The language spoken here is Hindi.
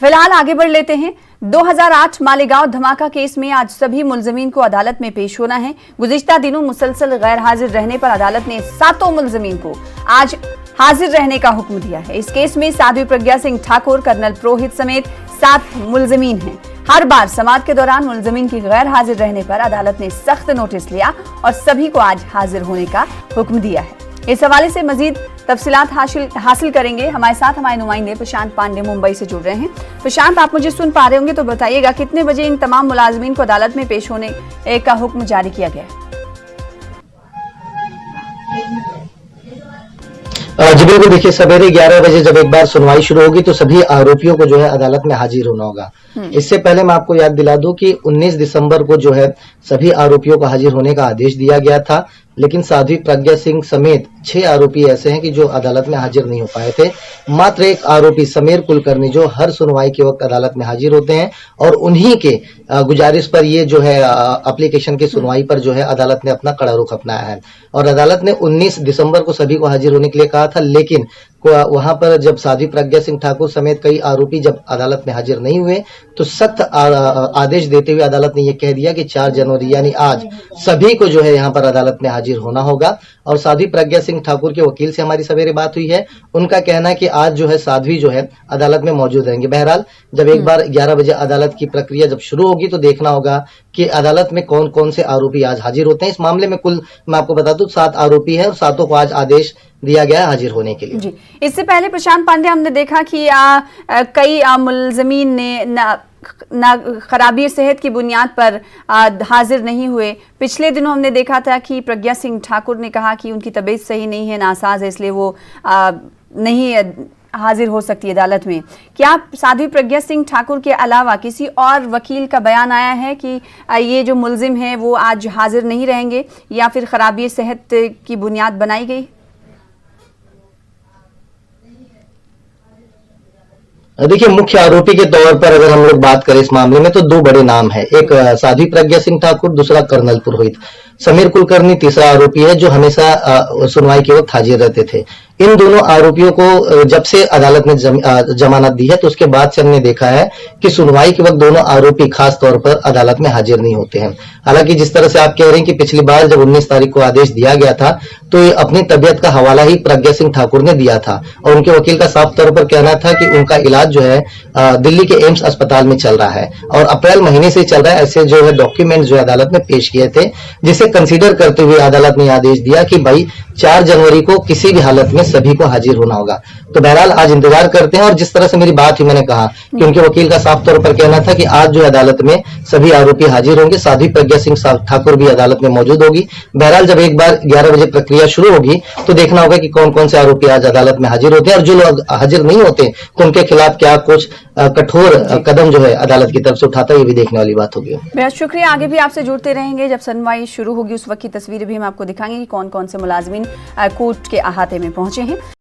फिलहाल आगे बढ़ लेते हैं। 2008 मालेगांव धमाका केस में आज सभी मुलजमीन को अदालत में पेश होना है। गुज़िश्ता दिनों मुसलसल गैर हाजिर रहने पर अदालत ने 7 मुलजमीन को आज हाजिर रहने का हुक्म दिया है। इस केस में साध्वी प्रज्ञा सिंह ठाकुर, कर्नल पुरोहित समेत 7 मुलजमीन हैं। हर बार समाअत के दौरान मुलजमीन की गैर हाजिर रहने पर अदालत ने सख्त नोटिस लिया और सभी को आज हाजिर होने का हुक्म दिया है। इस हवाले से मजीद तफसीलात हासिल करेंगे। हमारे साथ हमारे नुमाइंदे प्रशांत पांडे मुंबई से जुड़ रहे हैं। प्रशांत, आप मुझे सुन पा रहे होंगे तो बताइएगा कितने बजे इन तमाम मुलाजमीन को अदालत में पेश होने का हुक्म जारी किया गया है? जी बिल्कुल, देखिए सवेरे 11 बजे जब एक बार सुनवाई शुरू होगी तो सभी आरोपियों को जो है अदालत में हाजिर होना होगा। इससे पहले मैं आपको याद दिला दूं कि 19 दिसंबर को जो है सभी आरोपियों को हाजिर होने का आदेश दिया गया था, लेकिन साध्वी प्रज्ञा सिंह समेत 6 आरोपी ऐसे हैं कि जो अदालत में हाजिर नहीं हो पाए थे। मात्र एक आरोपी समीर कुलकर्णी जो हर सुनवाई के वक्त अदालत में हाजिर होते हैं और उन्हीं के गुजारिश पर ये जो है एप्लीकेशन की सुनवाई पर जो है अदालत ने अपना कड़ा रुख अपनाया है और अदालत ने 19 दिसंबर को सभी को हाजिर होने के लिए कहा था, लेकिन वहां पर जब साध्वी प्रज्ञा सिंह ठाकुर समेत कई आरोपी जब अदालत में हाजिर नहीं हुए तो सख्त आदेश देते हुए अदालत ने यह कह दिया कि 4 जनवरी यानी आज सभी को जो है यहां पर अदालत में हाजिर होना होगा। और साध्वी प्रज्ञा सिंह ठाकुर के वकील से हमारी सवेरे बात हुई है, उनका कहना है कि आज जो है साध्वी जो है अदालत में मौजूद रहेंगे। बहरहाल जब एक बार 11 बजे अदालत की प्रक्रिया जब शुरू होगी तो देखना होगा कि अदालत में कौन कौन से आरोपी आज हाजिर होते हैं। इस मामले में कुल मैं आपको बता दूं 7 आरोपी हैं और 7 को आज आदेश दिया गया है हाजिर होने के लिए। जी, इससे पहले प्रशांत पांडे हमने देखा कि कई मुलजमीन ने ना खराबी सेहत की बुनियाद पर हाजिर नहीं हुए। पिछले दिनों हमने देखा था कि प्रज्ञा सिंह ठाकुर ने कहा कि उनकी तबीयत सही नहीं है, नासाज है, इसलिए वो नहीं हाजिर हो सकती अदालत में। क्या साध्वी प्रज्ञा सिंह ठाकुर के अलावा किसी और वकील का बयान आया है कि ये जो मुलजिम हैं वो आज हाजिर नहीं रहेंगे या फिर खराबी सेहत की बुनियाद बनाई गई? देखिए, मुख्य आरोपी के तौर पर अगर हम लोग बात करें इस मामले में तो 2 बड़े नाम हैं। एक साध्वी प्रज्ञा सिंह ठाकुर, दूसरा कर्नल पुरोहित। समीर कुलकर्णी तीसरा आरोपी है जो हमेशा सुनवाई के वक्त हाजिर रहते थे। इन दोनों आरोपियों को जब से अदालत ने जमानत दी है तो उसके बाद से हमने देखा है कि सुनवाई के वक्त दोनों आरोपी खास तौर पर अदालत में हाजिर नहीं होते हैं। हालांकि जिस तरह से आप कह रहे हैं कि पिछली बार जब 19 तारीख को आदेश दिया गया था तो अपनी तबियत का हवाला ही प्रज्ञा सिंह ठाकुर ने दिया था और उनके वकील का साफ तौर पर कहना था कि उनका इलाज जो है दिल्ली के एम्स अस्पताल में चल रहा है और अप्रैल महीने से चल रहा है। ऐसे जो है डॉक्यूमेंट जो अदालत में पेश किए थे, जिसे कंसीडर करते हुए अदालत ने आदेश दिया कि भाई 4 जनवरी को किसी भी हालत में सभी को हाजिर होना होगा। तो बहरहाल आज इंतजार करते हैं और जिस तरह से मेरी बात हुई मैंने कहा कि उनके वकील का साफ तौर पर कहना था कि आज जो अदालत में सभी आरोपी हाजिर होंगे, साध्वी प्रज्ञा सिंह ठाकुर भी अदालत में मौजूद होगी। बहरहाल जब एक बार 11 बजे प्रक्रिया शुरू होगी तो देखना होगा कि कौन कौन से आरोपी आज अदालत में हाजिर होते हैं और जो लोग हाजिर नहीं होते तो उनके खिलाफ क्या कुछ कठोर कदम जो है अदालत की तरफ से उठाता है, ये भी देखने वाली बात होगी। बेहद शुक्रिया। आगे भी आपसे जुड़ते रहेंगे। जब सुनवाई शुरू होगी उस वक्त की तस्वीरें भी हम आपको दिखाएंगे कि कौन कौन से मुलाजमीन कोर्ट के अहाते में पहुंचे हैं।